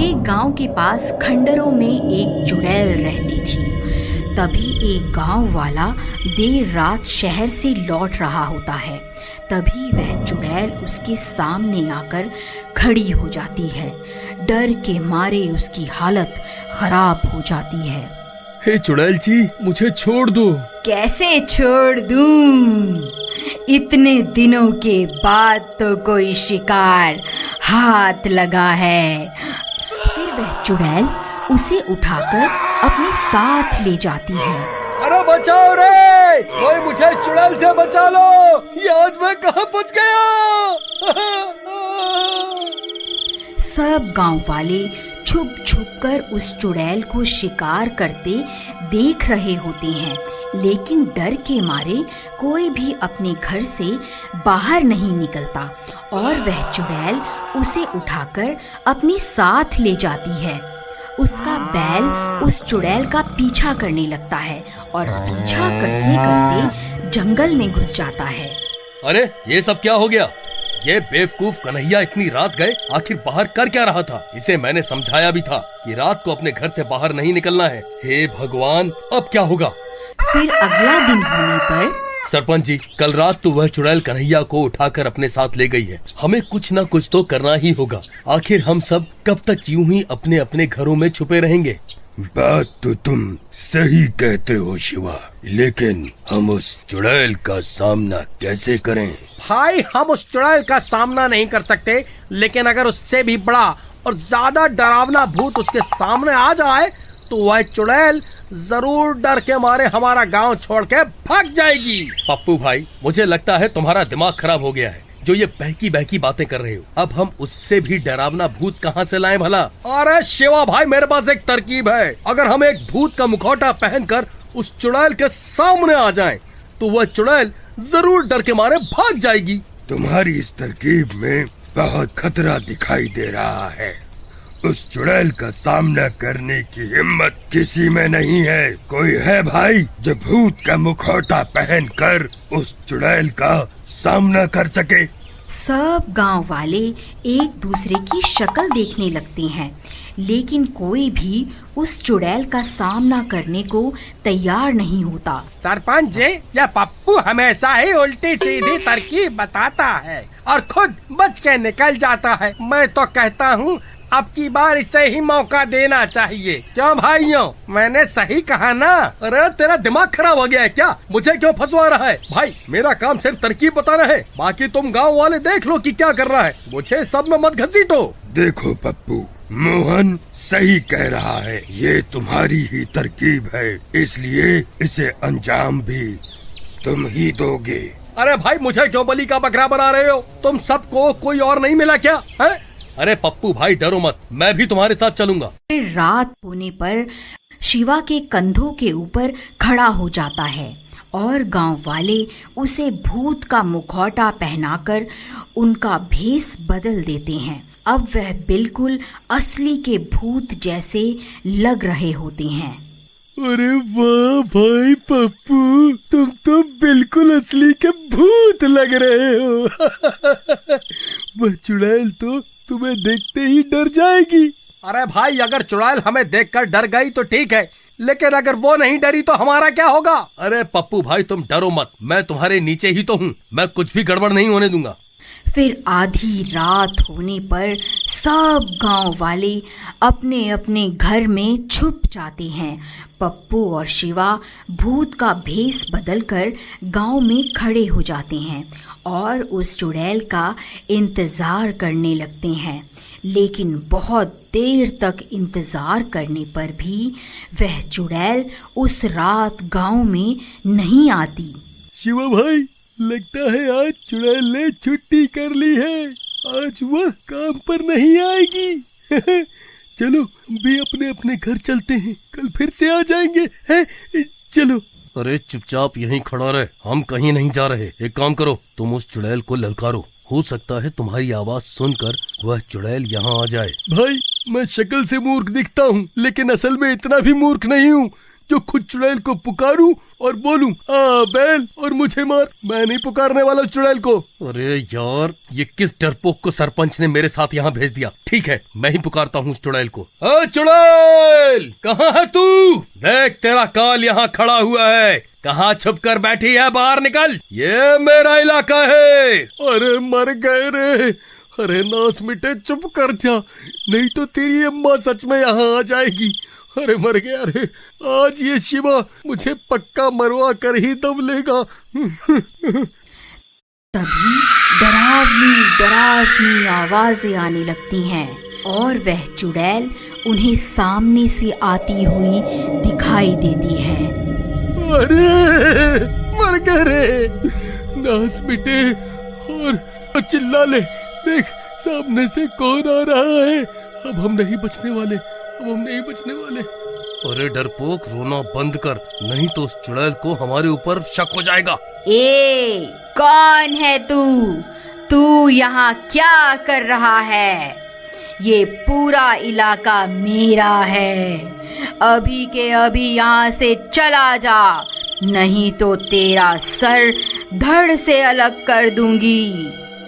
एक गांव के पास खंडरों में एक चुड़ैल रहती थी। तभी एक गांव वाला देर रात शहर से लौट रहा होता है। तभी वह चुड़ैल उसके सामने आकर खड़ी हो जाती है। डर के मारे उसकी हालत खराब हो जाती है। हे चुड़ैल जी, मुझे छोड़ दो। कैसे छोड़ दूं? इतने दिनों के बाद तो कोई शिकार हाथ लगा है। फिर वह चुड़ैल उसे उठाकर अपने साथ ले जाती है। अरे बचाओ रे, कोई मुझे चुड़ैल से बचा लो। ये आज मैं कहाँ पहुँच गया? सब गांव वाले छुप छुप कर उस चुड़ैल को शिकार करते देख रहे होते हैं, लेकिन डर के मारे कोई भी अपने घर से बाहर नहीं निकलता और वह चुड़ैल उसे उठाकर अपने साथ ले जाती है। उसका बैल उस चुड़ैल का पीछा करने लगता है और पीछा करते करते जंगल में घुस जाता है। अरे ये सब क्या हो गया? ये बेवकूफ कन्हैया इतनी रात गए, आखिर बाहर कर क्या रहा था? इसे मैंने समझाया भी था कि रात को अपने घर से बाहर नहीं निकलना है। हे भगवान, अब क्या होगा? फिर अगला दिन होने पर सरपंच जी, कल रात तो वह चुड़ैल कन्हैया को उठाकर अपने साथ ले गई है। हमें कुछ न कुछ तो करना ही होगा। आखिर हम सब कब तक यूं ही अपने अपने घरों में छुपे रहेंगे? बात तो तुम सही कहते हो शिवा, लेकिन हम उस चुड़ैल का सामना कैसे करें? भाई, हम उस चुड़ैल का सामना नहीं कर सकते, लेकिन अगर उससे भी बड़ा और ज्यादा डरावना भूत उसके सामने आ जाए तो वह चुड़ैल जरूर डर के मारे हमारा गांव छोड़ के भाग जाएगी। पप्पू भाई, मुझे लगता है तुम्हारा दिमाग खराब हो गया है जो ये बहकी बहकी बातें कर रहे हो। अब हम उससे भी डरावना भूत कहाँ से लाएं भला? अरे शिवा भाई, मेरे पास एक तरकीब है। अगर हम एक भूत का मुखौटा पहनकर उस चुड़ैल के सामने आ जाएं, तो वह चुड़ैल जरूर डर के मारे भाग जाएगी। तुम्हारी इस तरकीब में बहुत खतरा दिखाई दे रहा है। उस चुड़ैल का सामना करने की हिम्मत किसी में नहीं है। कोई है भाई जो भूत का मुखौटा पहनकर उस चुड़ैल का सामना कर सके? सब गांव वाले एक दूसरे की शक्ल देखने लगते हैं, लेकिन कोई भी उस चुड़ैल का सामना करने को तैयार नहीं होता। सरपंच जी, यह पप्पू हमेशा ही उल्टी सीधी तरकीब बताता है और खुद बच के निकल जाता है। मैं तो कहता हूँ अब की बार इसे ही मौका देना चाहिए। क्यों भाइयों, मैंने सही कहा ना? अरे तेरा दिमाग खराब हो गया है क्या? मुझे क्यों फंसवा रहा है? भाई, मेरा काम सिर्फ तरकीब बताना है, बाकी तुम गांव वाले देख लो कि क्या कर रहा है। मुझे सब में मत घसीटो। देखो पप्पू, मोहन सही कह रहा है। ये तुम्हारी ही तरकीब है, इसलिए इसे अंजाम भी तुम ही दोगे। अरे भाई, मुझे क्यों बलि का बकरा बना रहे हो? तुम सबको कोई और नहीं मिला क्या है? अरे पप्पू भाई, डरो मत, मैं भी तुम्हारे साथ चलूंगा। फिर रात होने पर शिवा के कंधों के ऊपर खड़ा हो जाता है और गांव वाले उसे भूत का मुखौटा पहनाकर उनका भेष बदल देते हैं। अब वह बिल्कुल असली के भूत जैसे लग रहे होते हैं। अरे वाह भाई पप्पू, तुम तो बिल्कुल असली के भूत लग रहे हो। वह चुड़ैल तो तुम्हें देखते ही डर जाएगी। अरे भाई, अगर चुड़ैल हमें देखकर डर गई तो ठीक है, लेकिन अगर वो नहीं डरी तो हमारा क्या होगा? अरे पप्पू भाई, तुम डरो मत, मैं तुम्हारे नीचे ही तो हूँ। मैं कुछ भी गड़बड़ नहीं होने दूंगा। फिर आधी रात होने पर सब गांव वाले अपने अपने घर में छुप जाते हैं। पप्पू और शिवा भूत का भेष बदलकर गांव में खड़े हो जाते हैं और उस चुड़ैल का इंतजार करने लगते हैं, लेकिन बहुत देर तक इंतजार करने पर भी वह चुड़ैल उस रात गांव में नहीं आती। शिवा भाई, लगता है आज चुड़ैल ने छुट्टी कर ली है। आज वह काम पर नहीं आएगी। चलो भी अपने अपने घर चलते हैं, कल फिर से आ जाएंगे। है? चलो। अरे चुपचाप यहीं खड़ा रहे, हम कहीं नहीं जा रहे। एक काम करो, तुम उस चुड़ैल को ललकारो। हो सकता है तुम्हारी आवाज सुनकर वह चुड़ैल यहाँ आ जाए। भाई, मैं शक्ल से मूर्ख दिखता हूँ, लेकिन असल में इतना भी मूर्ख नहीं हूँ जो खुद चुड़ैल को पुकारूं और बोलूं आ बैल और मुझे मार। मैं नहीं पुकारने वाला चुड़ैल को। अरे यार, ये किस डरपोक को सरपंच ने मेरे साथ यहाँ भेज दिया। ठीक है, मैं ही पुकारता हूँ चुड़ैल को। चुड़ैल, कहाँ है तू? देख, तेरा काल यहाँ खड़ा हुआ है। कहाँ छुप कर बैठी है? बाहर निकल, ये मेरा इलाका है। अरे मर गए रे। अरे नास मिटे, चुप कर जा, नहीं तो तेरी अम्मा सच में यहाँ आ जाएगी। अरे मर गया रे, आज ये शिवा मुझे पक्का मरवा कर ही दम लेगा। तभी डरावनी डरावनी आवाजें आने लगती हैं और वह चुड़ैल उन्हें सामने से आती हुई दिखाई देती है। अरे मर गए रे, नास मिटे, और चिल्ला ले, देख सामने से कौन आ रहा है। अब हम नहीं बचने वाले, अब हम नहीं बचने वाले। अरे डरपोक, रोना बंद कर, नहीं तो उस चुड़ैल को हमारे ऊपर शक हो जाएगा। ए, कौन है तू? तू यहाँ क्या कर रहा है? ये पूरा इलाका मेरा है। अभी के अभी यहाँ से चला जा, नहीं तो तेरा सर धड़ से अलग कर दूंगी।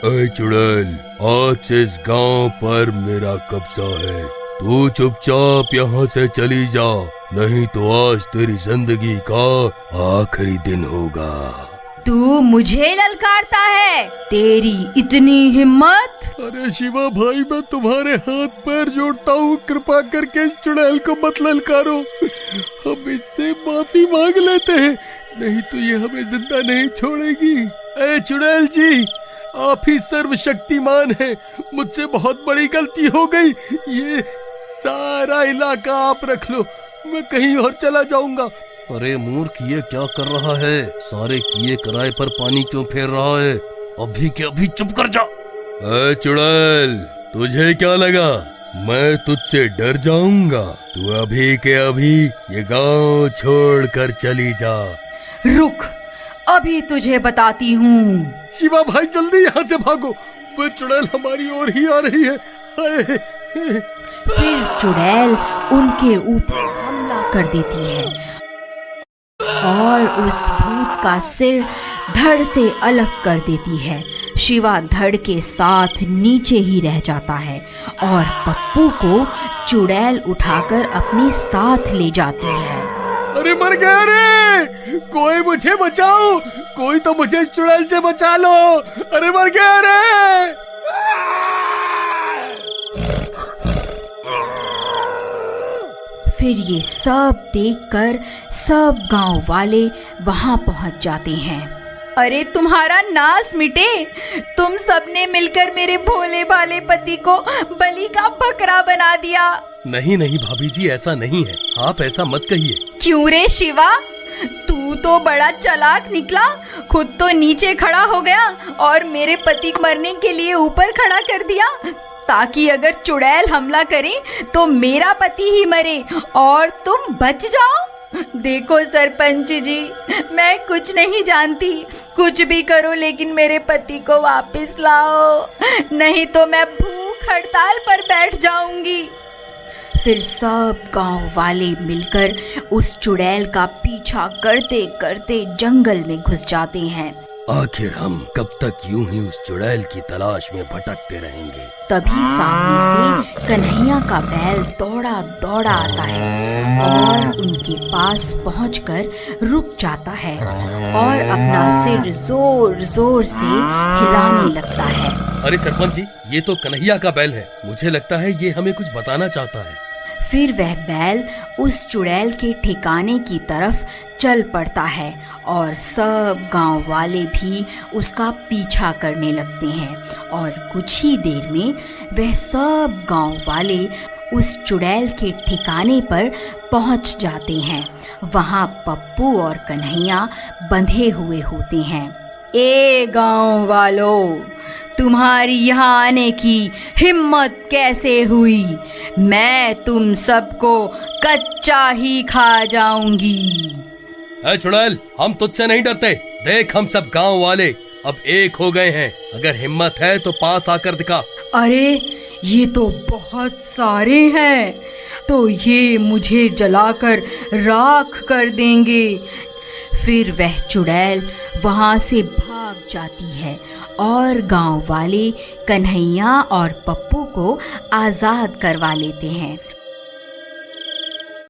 ऐ चुड़ैल, आज से इस गांव पर मेरा कब्जा है। तू चुपचाप यहाँ से चली जा, नहीं तो आज तेरी जिंदगी का आखिरी दिन होगा। तू मुझे ललकारता है? तेरी इतनी हिम्मत? अरे शिवा भाई, मैं तुम्हारे हाथ पैर जोड़ता हूँ, कृपा करके चुड़ैल को मत ललकारो। हम इससे माफी मांग लेते हैं, नहीं तो ये हमें जिंदा नहीं छोड़ेगी। ऐ चुड़ैल जी, आप ही सर्वशक्तिमान हैं, मुझसे बहुत बड़ी गलती हो गई। ये सारा इलाका आप रख लो, मैं कहीं और चला जाऊंगा। अरे मूर्ख, ये क्या कर रहा है? सारे किए कराए पर पानी क्यों फेर रहा है? अभी के अभी चुप कर जा। ऐ चुड़ैल, तुझे क्या लगा मैं तुझसे डर जाऊंगा? तू अभी के अभी ये गांव छोड़कर चली जा। रुक, अभी तुझे बताती हूँ। शिवा भाई, जल्दी यहाँ से भागो, वो चुड़ैल हमारी ओर ही आ रही है। फिर चुड़ैल उनके ऊपर हमला कर देती है और उस भूत का सिर धड़ से अलग कर देती है। शिवा धड़ के साथ नीचे ही रह जाता है और पप्पू को चुड़ैल उठाकर अपने साथ ले जाती है। अरे मर गया रे, कोई मुझे बचाओ, कोई तो मुझे इस चुड़ैल से बचा लो। अरे मर गया रे। फिर ये सब देखकर सब गांव वाले वहां पहुंच जाते हैं। अरे तुम्हारा नाश मिटे, तुम सबने मिलकर मेरे भोले भाले पति को बलि का बकरा बना दिया। नहीं नहीं भाभी जी, ऐसा नहीं है, आप ऐसा मत कहिए। क्यों रे शिवा, तू तो बड़ा चालाक निकला, खुद तो नीचे खड़ा हो गया और मेरे पति को मरने के लिए ऊपर खड़ा कर दिया, ताकि अगर चुड़ैल हमला करे तो मेरा पति ही मरे और तुम बच जाओ। देखो सरपंच जी, मैं कुछ नहीं जानती, कुछ भी करो लेकिन मेरे पति को वापस लाओ, नहीं तो मैं भूख हड़ताल पर बैठ जाऊंगी। फिर सब गांव वाले मिलकर उस चुड़ैल का पीछा करते करते जंगल में घुस जाते हैं। आखिर हम कब तक यूं ही उस चुड़ैल की तलाश में भटकते रहेंगे? तभी सामने से कन्हैया का बैल दौड़ा दौड़ा आता है और उनके पास पहुंचकर रुक जाता है और अपना सिर जोर जोर से हिलाने लगता है। अरे सरपंच जी, ये तो कन्हैया का बैल है, मुझे लगता है ये हमें कुछ बताना चाहता है। फिर वह बैल उस चुड़ैल के ठिकाने की तरफ चल पड़ता है और सब गांव वाले भी उसका पीछा करने लगते हैं और कुछ ही देर में वह सब गांव वाले उस चुड़ैल के ठिकाने पर पहुंच जाते हैं। वहां पप्पू और कन्हैया बंधे हुए होते हैं। ए गांव वालों, तुम्हारी यहाँ आने की हिम्मत कैसे हुई? मैं तुम सबको कच्चा ही खा जाऊंगी। है चुड़ैल, हम तुझसे नहीं डरते। देख, हम सब गांव वाले अब एक हो गए हैं, अगर हिम्मत है तो पास आकर दिखा। अरे ये तो बहुत सारे हैं, तो ये मुझे जलाकर राख कर देंगे। फिर वह चुड़ैल वहाँ से भाग जाती है और गांव वाले कन्हैया और पप्पू को आज़ाद करवा लेते हैं